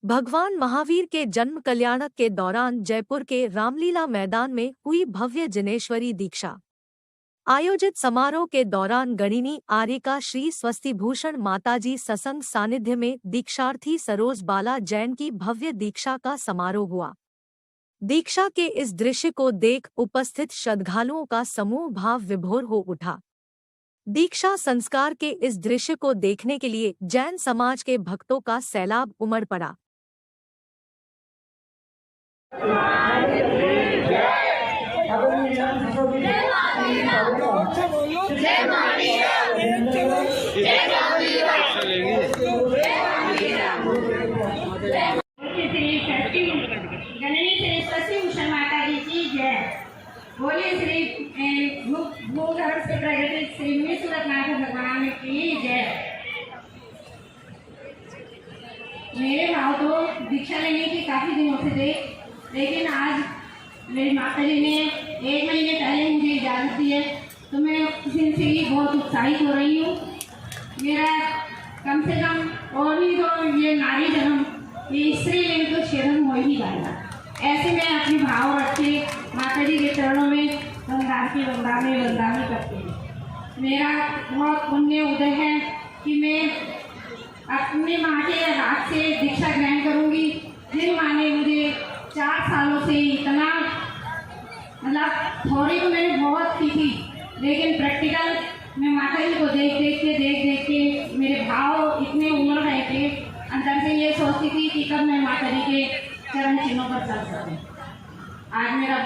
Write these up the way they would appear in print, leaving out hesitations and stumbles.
भगवान महावीर के जन्म कल्याणक के दौरान जयपुर के रामलीला मैदान में हुई भव्य जिनेश्वरी दीक्षा। आयोजित समारोह के दौरान गणिनी आर्यिका श्री स्वस्तिभूषण माताजी सत्संग सानिध्य में दीक्षार्थी सरोज बाला जैन की भव्य दीक्षा का समारोह हुआ। दीक्षा के इस दृश्य को देख उपस्थित श्रद्धालुओं का समूह भाव विभोर हो उठा। दीक्षा संस्कार के इस दृश्य को देखने के लिए जैन समाज के भक्तों का सैलाब उमड़ पड़ा। बोलिए श्री भूगर्भ से प्रगटित श्री विश्वनाथ भगवान की जय। मेरे भाव तो दीक्षा लेने की काफी दिनों से थे, लेकिन आज मेरी माता जी ने 1 महीने पहले मुझे इजाजत दी है, तो मैं उस दिन से ही बहुत उत्साहित हो रही हूँ। मेरा कम से कम और भी तो ये नारी जन्म ये स्त्री लिंग तो छेदन हो ही जाएगा। ऐसे में अपनी भाव रखे माता जी के चरणों में वंदामी करती हूँ। मेरा बहुत पुण्य उदय है कि मैं अपने माँ के हाथ से दीक्षा ग्रहण करूँगी। जिन माँ ने मुझे 4 सालों से इतना मतलब थोड़ी तो मैंने बहुत की थी, लेकिन प्रैक्टिकल मैं माता जी को देख देख के मेरे भाव इतने उमड़ गए थे। अंदर से ये सोचती थी कि कब मैं माता जी के चरण चिन्हों पर चल सकूं। आज मेरा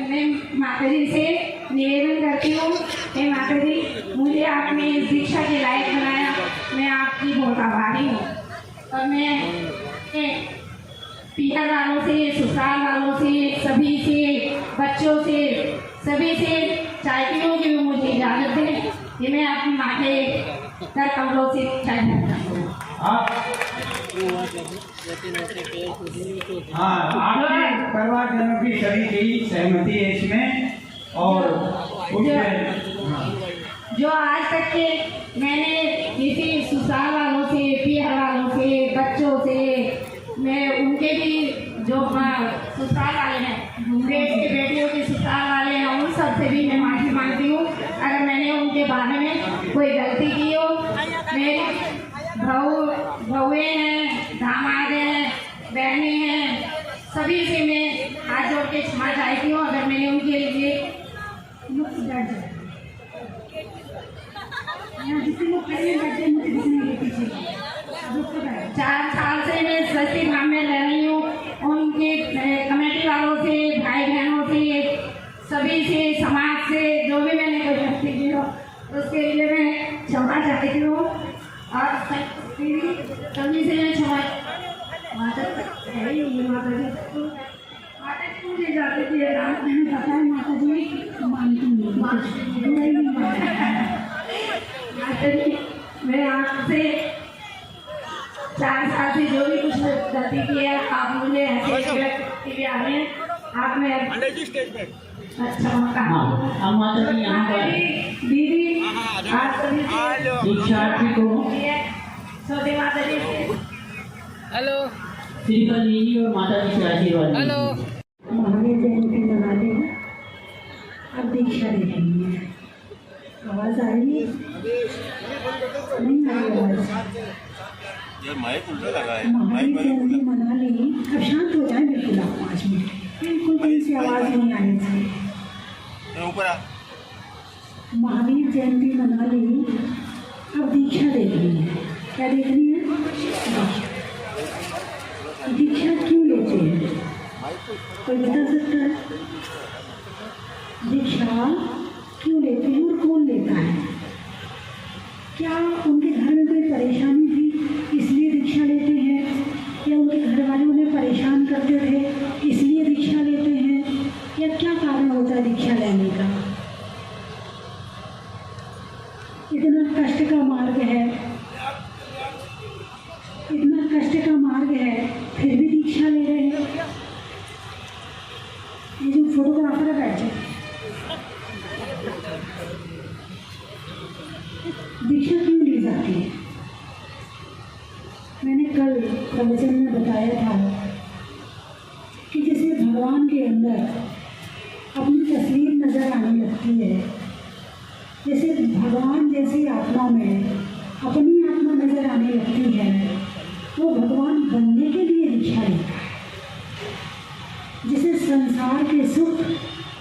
मैं माता जी से निवेदन करती हूँ, हे माता जी मुझे आपने इस दीक्षा के लायक बनाया, मैं आपकी बहुत आभारी हूँ। और मैं पीहर वालों से, ससुराल वालों से, सभी से, बच्चों से, सभी से चाहती हूँ कि मुझे इजाज़त दें कि मैं अपनी माँ के कर कमरों से आपके परिवारजनों की सभी की सहमति है इसमें। और जो आज तक के मैंने किसी ससुराल वालों से, पीहर वालों से, बच्चों से, मैं उनके भी जो ससुराल वाले हैं, बेटियों के ससुराल वाले हैं, उन सब से भी मैं माफ़ी मांगती हूँ अगर मैंने उनके बारे में कोई गलती की हो। मेरी बहुएँ हैं, दामाद हैं, बहनें हैं, सभी से मैं हाथ जोड़ के क्षमा चाहती हूँ अगर मैंने उनके लिए 4 साल से मैं स्वस्ति धाम में रह रही हूँ। उनके कमेटी वालों से, भाई बहनों से, सभी से, समाज से जो भी मैंने कोई गलती की हो उसके लिए मैं क्षमा चाहती हूँ। और सभी से मैं क्षमा माता जी मुझे जाते थे पता है माता जी माता जी मैं आपसे 4 साल से जो भी कुछ गलती की है आप मुझे ऐसे आप में अच्छा दीदी आप सभी दीक्षार्थी को छोटे माता जी हेलो श्रीपद जी और माता जी से आशीर्वाद। हेलो महावीर जयंती मना ली, अब दीक्षा ले रही है। आवाज आ रही है? नहीं आ रही आवाज। महावीर जयंती मना ली, अब शांत हो जाए बिल्कुल आप 5 मिनट, बिल्कुल कहीं से आवाज नहीं आनी चाहिए। महावीर जयंती मना ली, अब दीक्षा ले रही है। क्या देख रही है? दीक्षा क्यों लेते हैं कोई बता सकता है? दीक्षा क्यों लेते हैं और कौन लेता है? क्या उनके घर में कोई परेशानी थी इसलिए दीक्षा लेते हैं, या उनके घर वाले उन्हें परेशान करते थे इसलिए दीक्षा लेते हैं, या क्या कारण होता है दीक्षा लेने का? इतना कष्ट का मार्ग है, इतना कष्ट का मार्ग है, फिर भी दीक्षा ले रहे हैं। फोटोग्राफर है, बैठ जाए। दीक्षा क्यों ली जाती है? मैंने कल प्रवचन में बताया था कि जैसे भगवान के अंदर अपनी तस्वीर नजर आने लगती है, जैसे भगवान जैसी आत्मा में अपनी आत्मा नजर आने लगती है, वो भगवान बनने के लिए दीक्षा लेता है। जिसे संसार के सुख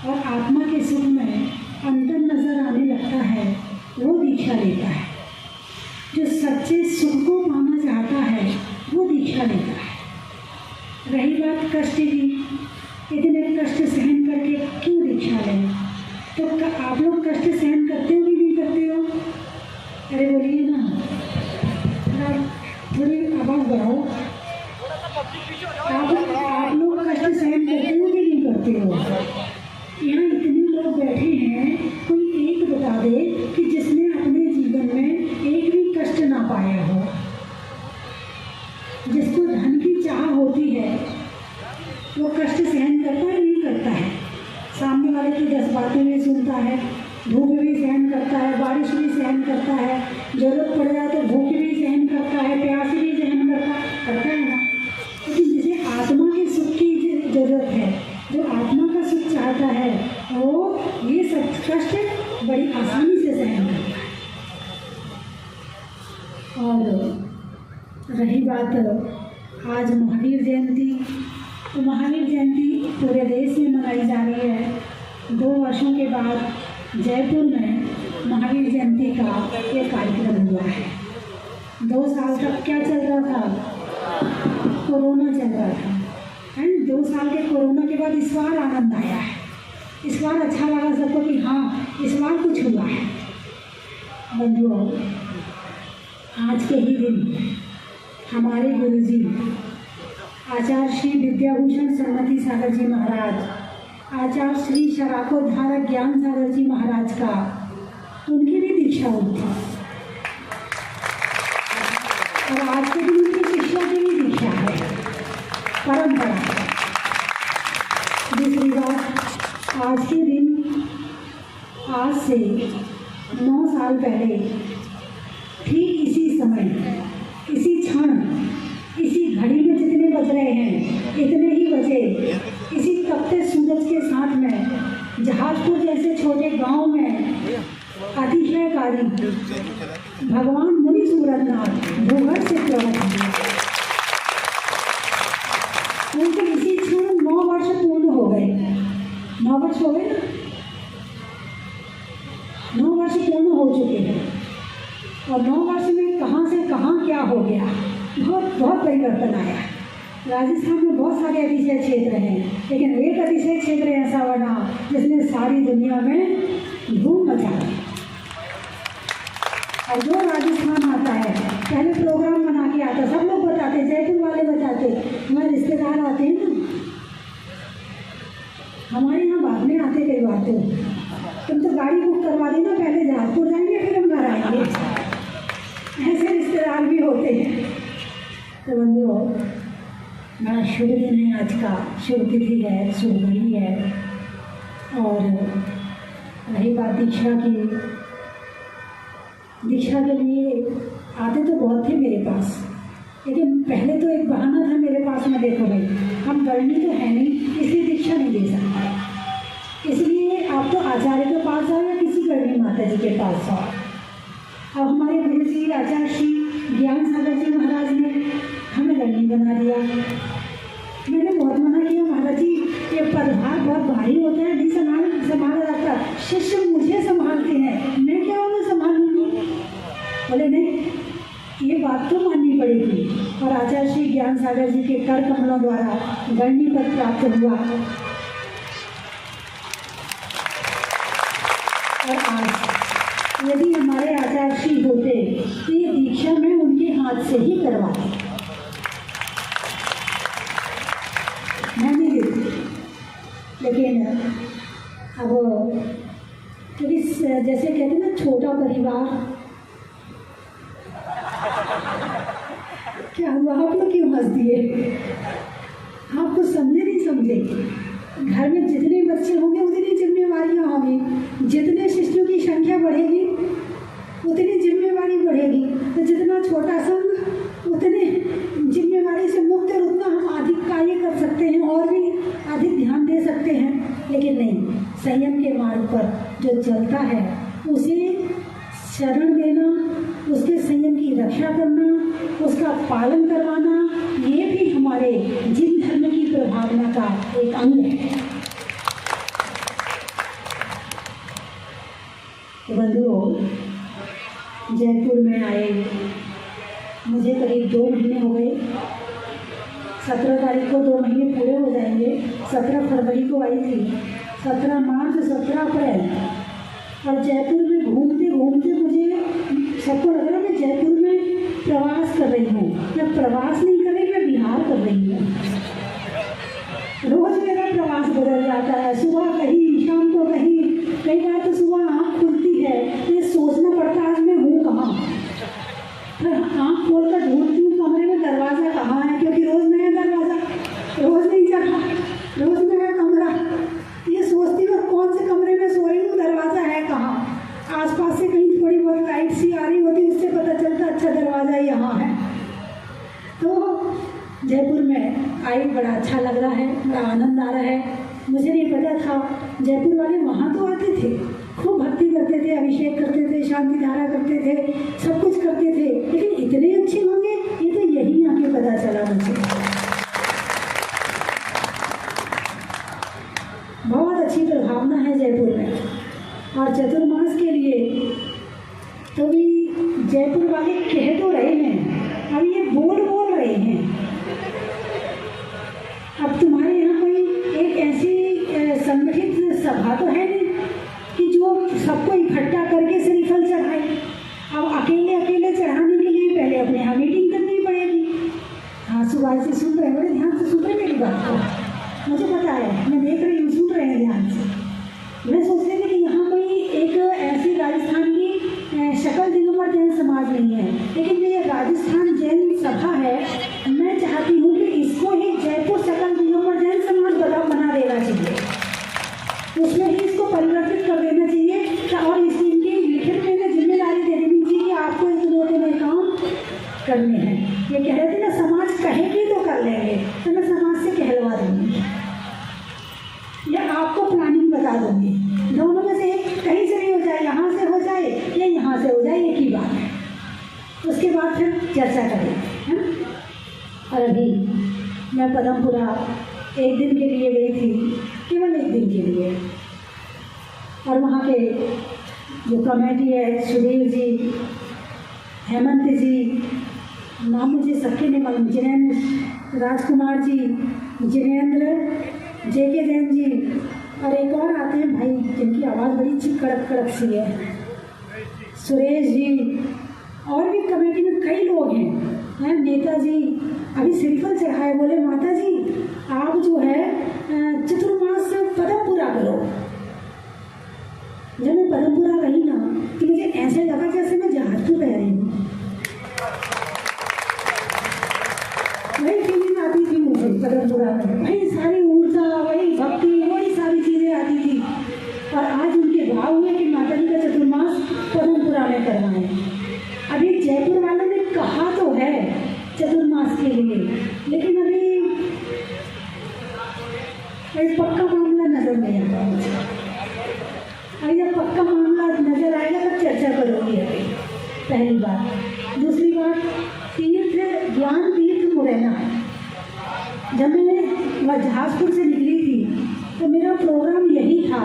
और आत्मा के सुख में अंतर नजर आने लगता है, वो दीक्षा लेता है। जो सच्चे सुख को पाना चाहता है, वो दीक्षा लेता है। रही बात कष्ट की, इतने कष्ट सहन करके क्यों दीक्षा लें? तो आप लोग कष्ट सहन करते हो कि नहीं करते हो? अरे बोलिए ना, थोड़ी आवाज़ बढ़ाओ। आप लोग कष्ट सहन करते हो कि नहीं करते हो? यहाँ इतने लोग बैठे हैं, कोई एक बता दे कि जिसने अपने जीवन में एक भी कष्ट ना पाया हो। जिसको धन की चाह होती है, वो कष्ट सहन करता है नहीं करता है? सामने वाले की 10 बातें भी सुनता है, धूप भी सहन करता है, बारिश भी सहन करता है, जरूरत पड़ जाए तो भूख भी सहन करता है, प्यास भी सहन करता है ना। लेकिन जिसे आत्मा के सुख की जरूरत है, जो आत्मा का सुख चाहता है, वो ये सब कष्ट बड़ी आसानी से सहन करता है। और रही बात आज महावीर जयंती, तो महावीर जयंती पूरे देश में मनाई जा रही है। 2 वर्षों के बाद जयपुर में महावीर जयंती का एक कार्यक्रम हुआ है। 2 साल तक क्या चल रहा था? कोरोना चल रहा था, है। 2 साल के कोरोना के बाद इस बार आनंद आया है। इस बार अच्छा लगा सबको कि हाँ, इस बार कुछ हुआ है। बंधुओं, आज के ही दिन हमारे गुरुजी आचार्य श्री विद्याभूषण सरस्वती सागर जी महाराज, आचार्य श्री शराकोद्धारक ज्ञान सागर जी महाराज का, उनकी भी दीक्षा हुई थी। और आज के दिन उनकी शिष्या की भी दीक्षा है, परंपरा है। दूसरी बात, आज के दिन, आज से 9 साल पहले ठीक इसी समय, इसी क्षण, इसी घड़ी में जितने बज रहे हैं, इतने ही बजे इसी तपते सूरज के साथ में जहाजपुर जैसे छोटे गांव में अतिशयकारी भगवान मुनि सूरजनाथ भूगर्भ से प्रकट हुए। उनके इसी क्षण 9 वर्ष पूर्ण हो गए। 9 वर्ष हो गए ना, 9 वर्ष पूर्ण हो चुके हैं। और 9 वर्ष में कहाँ से कहाँ क्या हो गया, बहुत परिवर्तन आया। राजस्थान में बहुत सारे अतिशय क्षेत्र हैं, लेकिन एक अतिशय क्षेत्र ऐसा बना जिसने सारी दुनिया में धूम मचा दी। और जो राजस्थान आता है, पहले प्रोग्राम बना के आता, सब लोग बताते, जयपुर वाले बताते, हमारे रिश्तेदार आते हैं ना, हमारे यहाँ बाद में आते कई बार तो, तुम तो गाड़ी बुक करवा देना, पहले जहाजपुर जाएंगे फिर हम घर आएंगे। ऐसे रिश्तेदार भी होते हैं। तो बंधुओं, बड़ा शुभ दिन है आज का, शुभ तिथि है, शुभ घड़ी है। और रही बात दीक्षा की, दीक्षा के लिए आते तो बहुत थे मेरे पास, लेकिन पहले तो एक बहाना था मेरे पास में, देखो भाई हम गढ़नी तो है नहीं, इसलिए दीक्षा नहीं दे सकते, इसलिए आप तो आचार्य के पास जाओ या किसी गढ़नी माता जी के पास जाओ। अब हमारे गुरु जी आचार्य श्री ज्ञान सागर जी महाराज ने हमें गढ़नी बना दिया। मैंने बहुत मना किया, महाराज जी ये पदभार बहुत भारी होता है, नहीं संभाला जाता, शिष्य मुझे संभालते हैं, मैं क्या उन्हें संभाल लूँगी? बोले नहीं, ये बात तो माननी पड़ेगी। और आचार्य श्री ज्ञान सागर जी के कर कमलों द्वारा गढ़नी पद प्राप्त हुआ। और आज यदि हमारे आचार्य श्री होते तो ये दीक्षा में उनके हाथ से ही करवाते, मैं नहीं देती। लेकिन अब क्योंकि जैसे कहते हैं ना, छोटा परिवार, क्या हुआ? आप लोग क्यों हंस दिए? आप कुछ समझे नहीं समझे? घर में जितने बच्चे होंगे उतनी जिम्मेवारियाँ होंगी, जितने शिष्यों की संख्या बढ़ेगी उतनी जिम्मेवारी बढ़ेगी। तो जितना छोटा संघ उतने जिम्मेवारी से मुक्त और उतना हम अधिक कार्य कर सकते हैं और भी अधिक ध्यान दे सकते हैं। लेकिन नहीं, संयम के मार्ग पर जो चलता है उसे शरण देना, उसके संयम की रक्षा करना, उसका पालन करवाना, ये भी हमारे जिन धर्म की प्रभावना का एक अंग है। बंधुओं, जयपुर में आए मुझे करीब 2 महीने हो गए। 17 तारीख को 2 महीने पूरे हो जाएंगे। 17 फरवरी को आई थी, 17 मार्च, 17 अप्रैल। और जयपुर में घूमते घूमते मुझे सबको लग रहा है मैं जयपुर में प्रवास कर रही हूँ। मैं प्रवास नहीं कर रही, मैं विहार कर रही हूँ। रोज मेरा प्रवास बदल जाता है, सुबह कहीं, शाम को कहीं। कई बार तो सुबह आँख खुलती है तो ये सोचना पड़ता है आज मैं हूँ कहाँ। फिर आँख खोल कर ढूंढती हूँ कमरे में दरवाज़ा कहाँ है, क्योंकि रोज़ नया दरवाज़ा, रोज़ नहीं जगह, रोज़ नया कमरा। ये सोचती हूँ कौन से कमरे में सो रही हूँ, दरवाज़ा है कहाँ। आसपास से कहीं थोड़ी बहुत लाइट सी आ रही होती, उससे पता चलता अच्छा दरवाज़ा यहाँ है। तो जयपुर में आई, बड़ा अच्छा लग रहा है, बड़ा आनंद आ रहा है। मुझे नहीं पता था जयपुर वाले वहाँ तो आते थे, खूब भक्ति करते थे, अभिषेक करते थे, शांति धारा करते थे, सब कुछ करते थे, लेकिन इतने अच्छे होंगे ये तो यही आके पता चला मुझे। बहुत अच्छी प्रभावना है जयपुर में। और चतुर्मास के लिए तो भी जयपुर वाले कह तो रहे हैं, अब ये बोल रहे हैं। अब तुम्हारे यहाँ कोई एक ऐसी संगठित सभा तो है नहीं कि जो सबको इकट्ठा करके श्रीफल चढ़ाए। अब अकेले चढ़ाने के लिए पहले अपने यहाँ मीटिंग करनी पड़ेगी। हाँ, सुबह से सुन रहे हैं, बड़े ध्यान से सुन रहे हैं मेरी बात को, मुझे पता है, मैं देख रही हूँ, सुन रहे हैं ध्यान से। मैं सोच रही थी कि यहाँ कोई एक ऐसी राजस्थान की शकल दिगंबर जैन समाज नहीं है, लेकिन ये राजस्थान जैन सभा है। मैं चाहती हूँ कि इसको ही जयपुर शकल दिगंबर जैन समाज बना देना चाहिए, उसमें ही इसको परिवर्तित कर देना चाहिए। और इनकी लिखित में जिम्मेदारी दे देनी चाहिए, आपको इस 2 दिन में काम करने हैं। ये कह रहे थे ना समाज कहेगी तो कर लेंगे, तो मैं समाज से कहलवा दूँगी या आपको प्लानिंग बता दूँगी, दोनों में से एक कहीं से भी हो जाए, यहाँ से हो जाए या यहाँ से हो जाए, एक ही बात है। उसके बाद फिर चर्चा करेंगे, है ना। और अभी मैं पदमपुरा 1 दिन के लिए गई थी, केवल 1 दिन के लिए। और वहाँ के जो कमेटी है, सुधीर जी, हेमंत जी, नाम मुझे सबके नहीं मालूम, जिनेंद्र राजकुमार जी, जिनेंद्र, जेके जैन जी, और एक और आते हैं भाई जिनकी आवाज़ बड़ी अच्छी कड़क कड़क सी है, सुरेश जी, और भी कमेटी में कई लोग हैं, नेताजी। अभी श्रीफल चढ़ाए, बोले माता जी आप जो है चतुर्मास पदमपुरा करो। जब मैं पदमपुरा गई ना तो मुझे ऐसे लगा जैसे मैं जहाजपुर रह रही हूँ। वही फीलिंग आती थी मुझे पदमपुरा में, वही सारी ऊर्जा, वही भक्ति, वही सारी चीज़ें आती थी। और आज उनके भाव हुए कि माता जी का चतुर्मास पदमपुरा में करवाएं। अभी जयपुर वालों ने कहा तो है चतुर्मास के लिए, लेकिन अभी एक पक्का मामला नजर नहीं आता मुझे। अभी जब पक्का मामला नजर आएगा तब चर्चा करूँगी। अभी पहली बात। दूसरी बात, तीर्थ ज्ञान तीर्थ मुरैना। जब मैं जहाजपुर से निकली थी तो मेरा प्रोग्राम यही था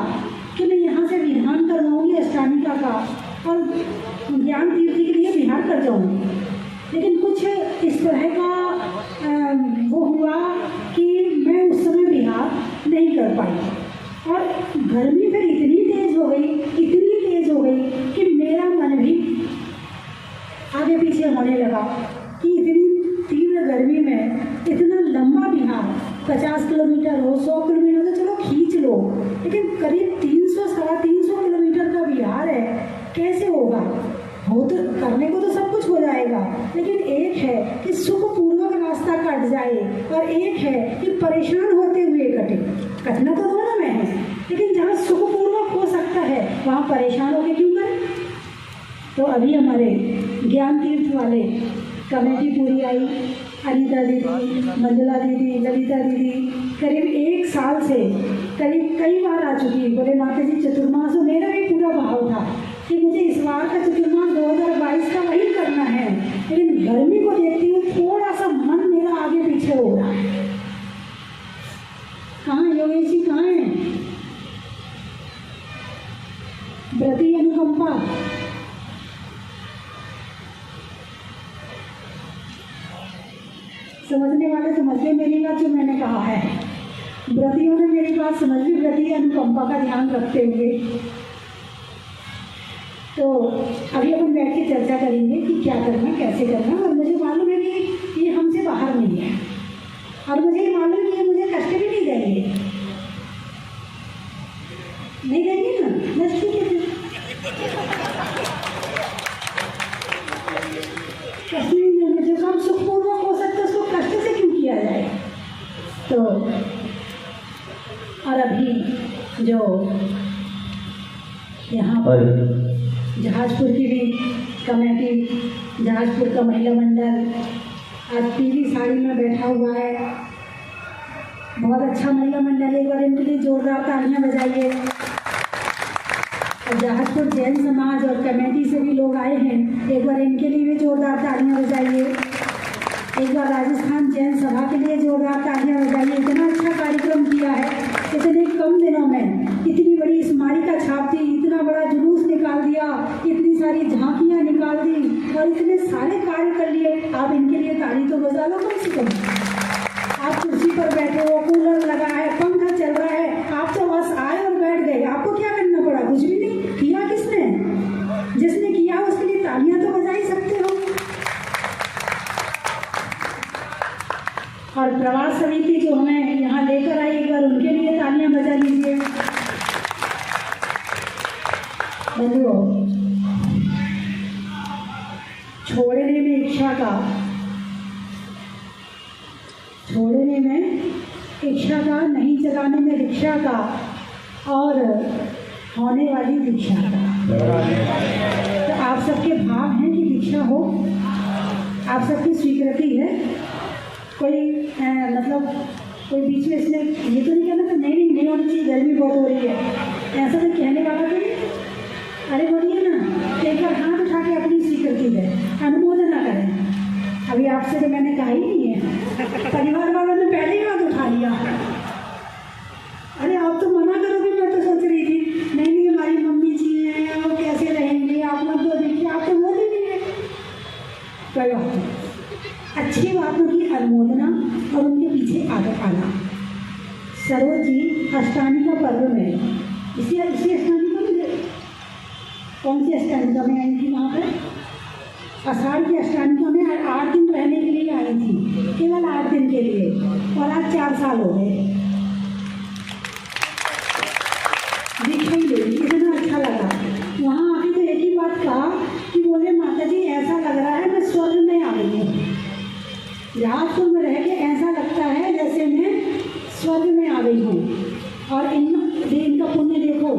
कि मैं यहाँ से विधान करवाऊँगी अष्टामिका का और ज्ञान तीर्थ के लिए बिहार कर जाऊँगी। लेकिन कुछ इस तरह का वो हुआ कि मैं उस समय बिहार नहीं कर पाई। और गर्मी फिर इतनी तेज़ हो गई कि मेरा मन भी आगे पीछे होने लगा कि इतनी तीव्र गर्मी में इतना लंबा बिहार, 50 किलोमीटर हो, 100 किलोमीटर तो चलो खींच लो, लेकिन करीब 300-350 किलोमीटर का बिहार है, कैसे होगा? हो तो करने को तो सब कुछ हो जाएगा, लेकिन एक है कि सुखपूर्वक रास्ता कट जाए और एक है कि परेशान होते हुए कटे। कटना तो दोनों में है, लेकिन जहाँ सुखपूर्वक हो सकता है वहाँ परेशान होकर क्यों करें। तो अभी हमारे ज्ञान तीर्थ वाले कमेटी पूरी आई, अनीता दीदी, मंजुला दीदी, ललिता दीदी करीब 1 साल से करीब कई बार आ चुकी। बोले माता जी चतुर्मास, मेरा भी पूरा भाव था कि मुझे इस बार का चतुर्मास 2022 का वही करना है, लेकिन गर्मी को देखती हूँ थोड़ा सा मन मेरा आगे पीछे हो रहा है। कहाँ योगेश जी, कहाँ हैं? व्रती अनुकंपा, समझने वाले समझ ले मेरी बात जो मैंने कहा है। व्रतियों ने मेरी बात समझ ली, व्रती अनुकंपा का ध्यान रखते हुए। तो अभी अपन बैठ के चर्चा करेंगे कि क्या करना, कैसे करना। और मुझे मालूम है कि ये हमसे बाहर नहीं है, और मुझे मालूम है कि ये मुझे कष्ट भी नहीं देंगे। नहीं देंगे ना, बस ठीक है। कष्ट नहीं देंगे, जो काम सुखपूर्वक हो सकता है उसको कष्ट से क्यों किया जाए। तो और अभी जो यहाँ पर जहाजपुर की भी कमेटी, जहाजपुर का महिला मंडल आज पीली साड़ी में बैठा हुआ है। बहुत अच्छा महिला मंडल, एक बार इनके लिए जोरदार तालियां बजाइए। और जहाजपुर जैन समाज और कमेटी से भी लोग आए हैं, एक बार इनके लिए भी जोरदार तालियां बजाइए। एक बार राजस्थान जैन सभा के लिए जोरदार तालियां बजाइए। इतना अच्छा कार्यक्रम किया है, इतने कम दिनों में इतनी बड़ी स्मारिका छाप दी, इतना बड़ा जुलूस निकाल दिया, इतनी सारी झांकियां निकाल दी और इतने सारे कार्य कर लिए। आप इनके लिए ताली तो बजा लो कम से कम। आप कुर्सी पर बैठे हो, कूलर लगा है, पंखा चल रहा है, आप तो बस आए और बैठ गए। आपको क्या करना पड़ा? कुछ भी नहीं किया। किसने? जिसने किया उसके लिए तालियां तो बजा ही सकते हो। और प्रवास समिति जो हमें यहाँ लेकर आई, एक बार उनके लिए तालियां बजा लीजिए। बंधुओं, छोड़ने में इच्छा का, छोड़ने में इच्छा का, नहीं चलाने में रिक्शा का, और होने वाली दीक्षा का। तो आप सबके भाव हैं कि दीक्षा हो, आप सबकी स्वीकृति है। कोई मतलब कोई बीच में इसने ये तो नहीं कहना तो नहीं होनी चाहिए, गर्मी बहुत हो रही है, ऐसा तो कहने वाला तो नहीं। अरे बोलिए ना, एक बार हाथ उठा के अपनी स्वीकृति दे, अनुमोदन ना करें। अभी आपसे तो मैंने कहा ही नहीं है, परिवार वालों ने पहले ही हाथ उठा लिया। अरे आप तो मना करोगे, मैं तो सोच रही थी नहीं हमारी मम्मी जी हैं, वो कैसे रहेंगे, आप मत दो देखिए, आप तो बोल ही नहीं है। कोई बात नहीं, अच्छी बातों की अनुमोदना और उनके पीछे आगे आना। सरोज जी अष्टानिका पर्व में इसी अष्टानिका में, कौन सी अष्टानिका में आई थी? वहाँ पर आषाढ़ की अष्टानिका में 8 दिन रहने के लिए आई थी, केवल 8 दिन के लिए, और आज 4 साल हो गए। दीक्षा ही ले ली, इतना अच्छा लगा। वहाँ आके तो एक ही बात कहा कि बोले माता जी ऐसा लग रहा है मैं स्वर्ग में आ गई हूँ। जहाजपुर में रह के ऐसा लगता है जैसे मैं स्वर्ग में आ गई हूँ। और इनका पुण्य देखो,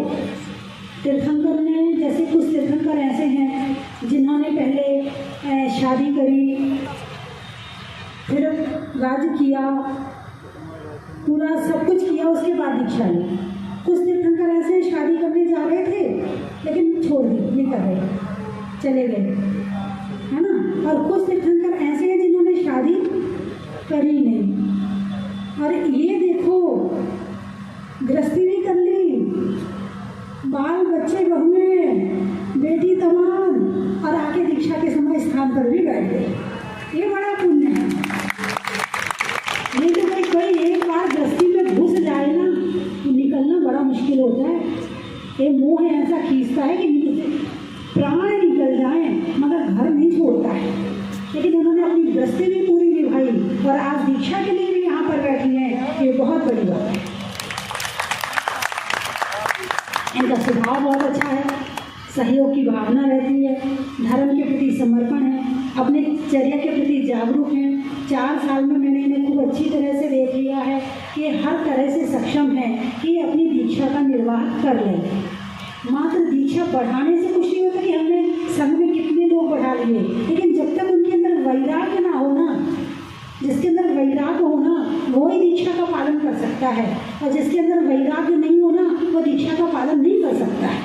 तीर्थंकर ने, जैसे कुछ तीर्थंकर ऐसे हैं जिन्होंने पहले शादी करी, फिर राज्य किया, पूरा सब कुछ किया, उसके बाद दीक्षा ली। कुछ तीर्थंकर ऐसे शादी करने जा रहे थे लेकिन छोड़ दी, नहीं कर रहे, चले गए, है ना। और कुछ तीर्थंकर ऐसे हैं जिन्होंने शादी करी नहीं। और ये देखो, गृहस्थी भी कर ली, बाल बच्चे बहुएं, बेटी तमाम, और आके दीक्षा के समय स्थान पर भी बैठ गए। ये बड़ा पुण्य है। नहीं तो कोई एक बार गृहस्थी में घुस जाए ना तो निकलना बड़ा मुश्किल होता है। ये मोह ऐसा खींचता है कि प्राण निकल जाए मगर घर नहीं छोड़ता है। लेकिन उन्होंने अपनी गृहस्थी भी पूरी निभाई और आज दीक्षा के लिए भी यहाँ पर बैठी हैं, ये बहुत बड़ी बात है। इनका स्वभाव बहुत अच्छा है, सहयोग की भावना रहती है, धर्म के प्रति समर्पण है, अपने चर्या के प्रति जागरूक हैं, 4 साल में मैंने इन्हें खूब अच्छी तरह से देख लिया है कि हर तरह से सक्षम है कि अपनी दीक्षा का निर्वाह कर लेंगे। मात्र दीक्षा बढ़ाने से कुछ नहीं होता कि हमने संघ में कितने लोग बढ़ा लिए, लेकिन जब तक उनके अंदर वैराग्य ना हो ना, जिसके अंदर वैराग्य हो ना वो ही दीक्षा का पालन कर सकता है, और जिसके अंदर वैराग्य नहीं हो ना वो दीक्षा का पालन नहीं कर सकता है।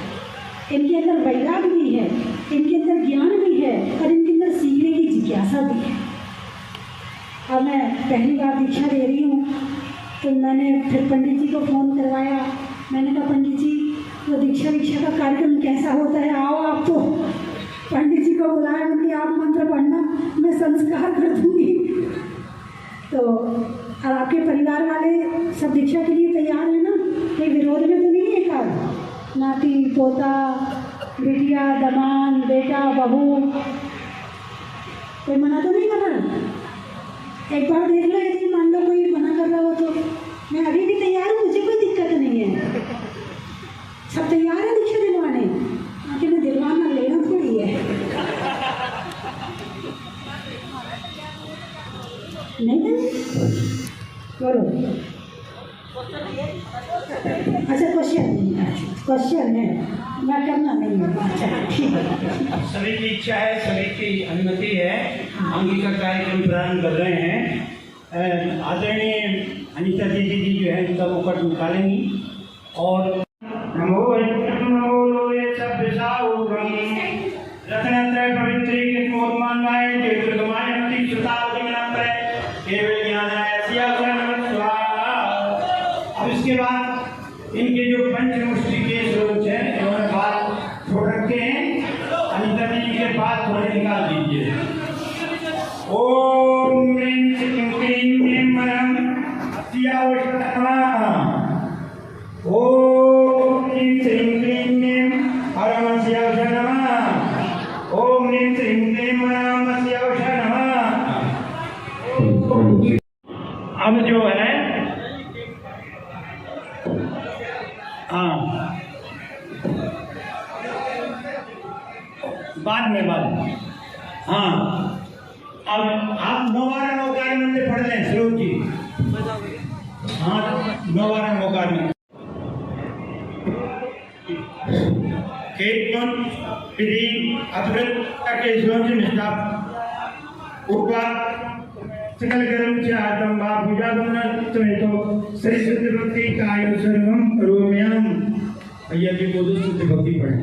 इनके अंदर वैराग्य भी है, इनके अंदर ज्ञान भी है, और इनके अंदर सीखने की जिज्ञासा भी है। और मैं पहली बार दीक्षा दे रही हूँ, तो मैंने फिर पंडित जी को फ़ोन करवाया। मैंने कहा पंडित जी वो दीक्षा का कार्यक्रम कैसा होता है, आओ आप। तो पंडित जी को बुलाया, उनकी आप मंत्र पढ़ना, मैं संस्कार कर दूँगी। तो और आपके परिवार वाले सब दीक्षा के लिए तैयार हैं ना, कोई विरोध में तो नहीं है? का नाती पोता बिटिया दमान बेटा बहू कोई मना तो नहीं कर रहा? एक बार देख लो, यदि मान लो कोई मना कर रहा हो तो मैं अभी भी तैयार हूँ, मुझे कोई दिक्कत नहीं है। सब तैयार है दीक्षा दिलवाने, आखिर में दिलवाना लेना थोड़ी है। नहीं बोलो। अच्छा क्वेश्चन है, मैं करना नहीं है। अच्छा ठीक है। सभी की इच्छा है, सभी की अनुमति है, हम इसका कार्यक्रम प्रारंभ कर रहे हैं। आदरणीय अनीता दीदी जी जो है उनका मुकुट निकालेंगी और नमो रत्नत्रय पवित्री मोदमानाय दुर्गमाय मति सुतावदिनाय केवल ज्ञानाय सियासुर नमः स्वाहा। अब इसके बाद इनके जो पंचमुष्टि के स्वरूप है इन्होंने बात छोड़ रखे हैं, अनीता जी के पास थोड़े निकाल दीजिए। ओम ह्रीं श्रीं क्लीं ऐं मरं सियावुषा नमः। ओम ह्रीं श्रीं क्लीं ऐं हरं सियावुषा नमः। ओम ह्रीं श्रीं क्लीं मरं सियावुषा नमः। अब जो है बाद में हाँ, अब आप नौवारा नौकार मंदिर पढ़ लें स्वरूप जी। हाँ, नौवारा नौकार में कीर्तन विधि अद्भुत के स्वरूप निष्ठा उपवास सकल कर्म से आत्म भाव पूजा तो श्री भक्ति काय सर्वम करोम्यहम। भैया जी को शुद्ध भक्ति पढ़े।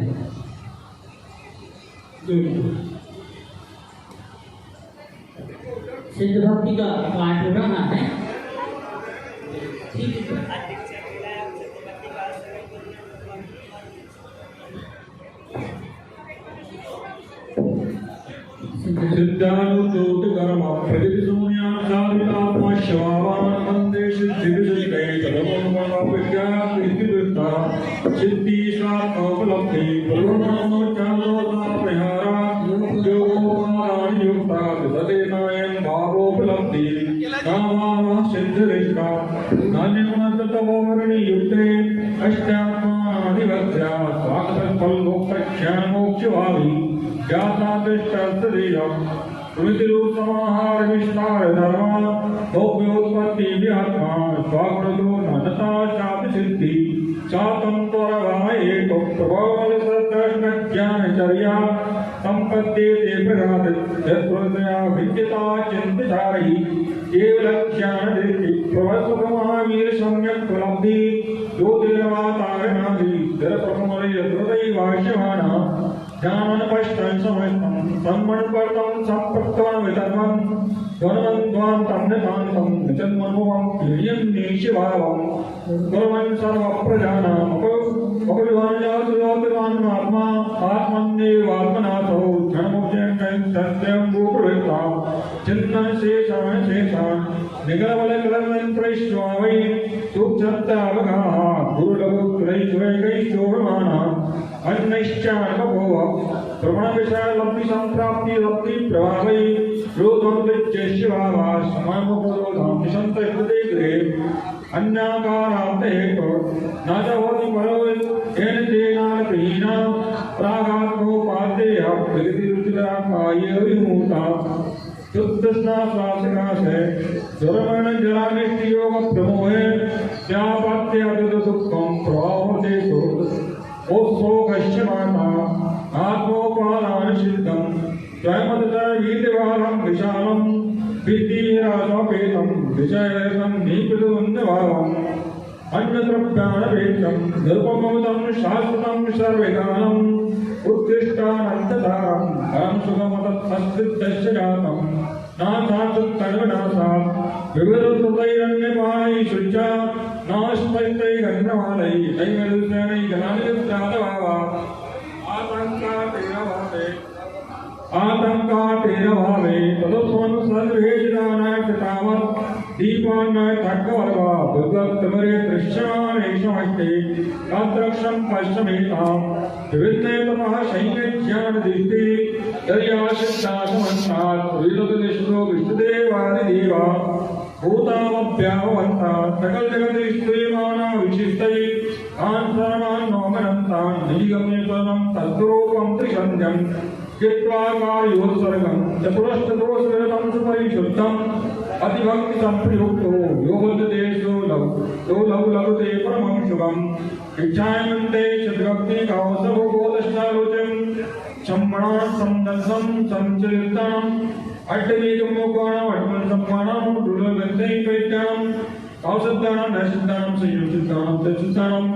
सिद्ध भक्ति का पाठ हो रहा है। सिद्धानुतोतकर्म प्रतिशून्यां साधुतात्मा शवावान वन्दे सिद्धिविजयिकै तदमोमनोपिज्ञाप्तिदुष्टा सिद्धीशात्मोपलब्धि पूर्णमोचालोतापरिहारा योगोपादानयुक्ता विदतेनायं भावोपलब्धि कामाः सिद्धिरिष्टा नान्यगुणतत्त्ववर्णियुक्ते अष्टात्माधिवक्त्या स्वागतफलमोक्षज्ञानमोक्षभावी ज्ञातादिष्टस्तदेयं प्रमितिरूपसमाहार विस्तार धर्म भोग्योत्पत्ति विहत्मा स्वाकृतो नता चापि सिद्धि चातं त्वरवायेक प्रबल सत्कृष्णज्ञानचर्या सम्पद्येते प्रघात यत्प्रदया विद्यता चिन्तचारयि केवलज्ञानदृष्टि प्रवसुखमहावीर सम्यक् उपलब्धि ज्योतिर्वातारणादि जलप्रकमले हृदयवाश्यमाना ज्ञानपष्टं समस्तं सम्मणपर्तं सम्पृक्तं वितर्मं ध्वनवन्ध्वां तन्नतान्तं निचन्मनोहं क्लीयं निशिभावं कुर्वन् सर्वप्रजानाम् अपविवान्यात्मा आत्मन्येवात्मनाथो धनमुख्यं सत्यं भूप्रवृत्तां चिन्तन शेषान् निगलबलकलमन् प्रविष्ट्वा वै सुप्तवगाः गुरुलघुत्रैश्वैकैश्चोभमानाम् अन्नैश्चानभोः प्रवणविषयलब्धिसम्प्राप्तिरब्धि प्रभावै रोधं विच्यशिवावा समयमुपरोधां निशन्तकृते गृहे अन्याकारान्तेतो न च भवति परो येन तेनालपीना प्रागात्मोपादेयः प्रकृतिरुचिरा काये विमूता शुद्धस्ना श्वासकाशे दुर्मण जलानिष्ठ योग प्रमोहे त्यापात्यादु दुःखं प्रवाहते ओत्सो कश्यमाना आत्मोपादान सिद्धं स्वयमतः गीतवालं विशालं विद्धिराजोपेतं विषयरसं नीपितुन्यभावम् अन्नद्रव्याणपेक्षं निरुपमौतं शाश्वतं सर्वकालम् उत्कृष्टानन्तधारं परं सुखमतत्संस्कृतस्य जातं नाथात्तन्विनाशात् विविधसुतैरन्यपाणैषुच्च नास्मैतैरन्नमालै नैवेदुसेनैकनानित्रातभावा आतङ्कातेरभावे तदस्वं सर्वेषिदानायतावत् दीपान्नाय तर्कवर्वा भगवत्तमरे दृश्यमानेषमैते ताद्रक्षं पश्यमेतां विविधे तमः सैन्यज्ञानदीप्ति दर्यासिद्धासमन्तात् विदुतदिष्टो विष्णुदेवादिदेवा भूतामभ्यावन्ता सकल जगदीश्वरीमाना विशिष्टै तान् सर्वान् नोमनन्तान् निगम्यस्वनं तद्रूपं त्रिसन्ध्यं चित्वाकार्योत्सर्गं चतुरष्टदोषविरतं सुपरिशुद्धम् अतिभक्ति संप्रयुक्तो योगदेशो लघुते परमं शुभम् इच्छायन्ते सद्भक्ति कावसभोगोदशालोचम् सम्मणान् संदर्शं संचरिताम् अट्टमेकमोकाणाम् अट्मन् सम्मानाम् दुर्लभन्ते वैद्याम् कावसद्दानां नैसिद्धानां संयुक्तानां तत्सिद्धानाम्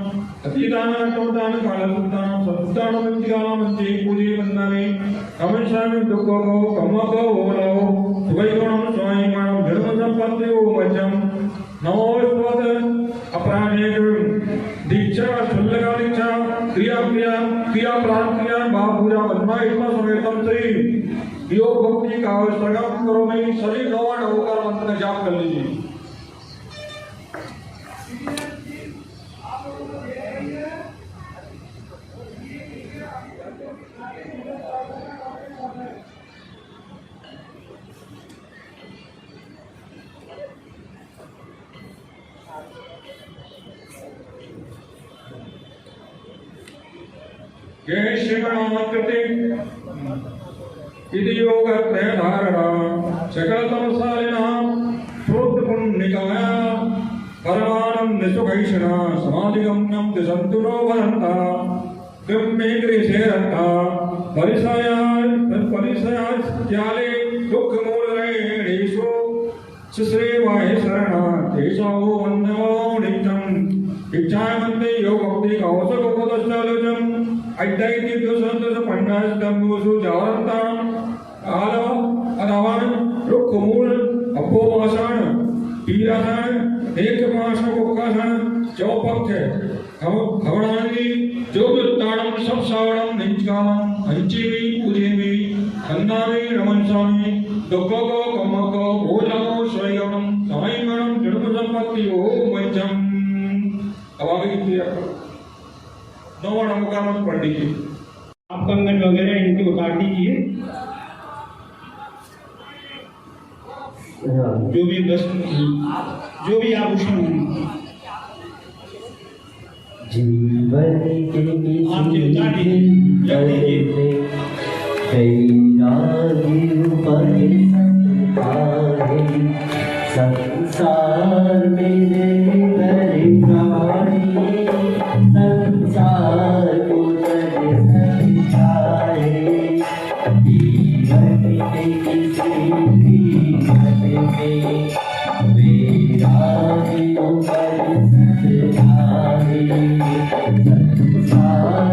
अतीतानां कमतानां कालसुद्धानां सद्दानां वंचिकानां पूजे वन्दामि कमशामि दुःखो कमको ओलो सुवैगुणं स्वामिमानं धर्मसम्पत्तियो वचम् नमोस्त्वत् अपराधेषु दीक्षा शुल्लका दीक्षा क्रिया प्रार्थना भावपूजा पद्मायुष्मा समेतम श्री योग भक्ति का आवश्यकता करो मैं सभी नौ नवकार मंत्र का जाप कर लीजिए। ये शिवनाकृति इति योगत्रयधारणा सकलतमसालिनां प्रोक्तपुण्यकाया परमानन्दसुखैषणा समाधिगम्यं दिशन्तु नो वरन्ता कृम्मेग्रेशेरन्ता परिसयास्त्याले दुःखमूलरेणेषु सुश्रेवाय शरणा तेषावो वन्दवो नित्यम् इच्छामन्ते योगभक्ति कौशकोपदश्चालोचम् अड्डैति दुसन्तस पण्डास्तम्बुषु जावरन्ताम् अदावान् रुक्खमूल अपोमासान् पीरासान् एकमासन कोकासान् चौपक्ष खवणानि जोगुत्ताणं सबसावणं निंचकामं हंचीमि पूजेमि खन्नामि रमंसामि दुःखको कमको भोजनो स्वयगणं समयगणं जन्मसम्पत्तियो वंचम्। अब आगे की क्रिया करो। नौ नमोकामत पढ़ लीजिए। आप कंगन वगैरह इनकी उतार दीजिए। जो भी आभूषण होंगे जीवन के आप जी उतार दीजिए, रख दीजिए। संसार मेरे संसार को समझाए जीवन के किसी भी मेरा ऊपर समझाए संसार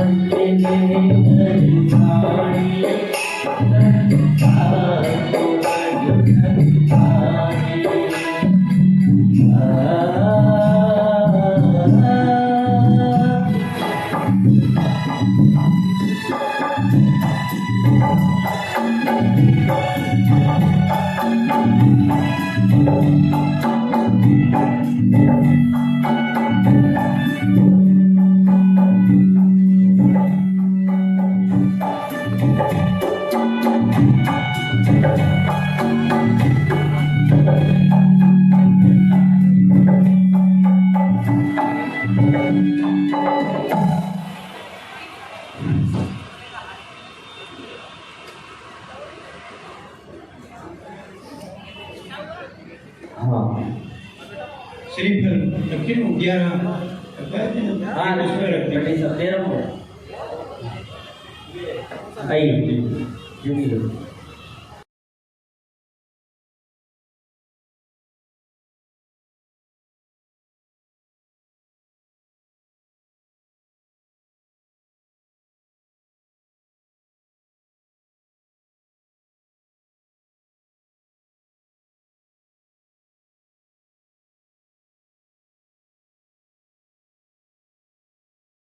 11 हाँ उसमें रखते हैं। बटे सब 13 आइए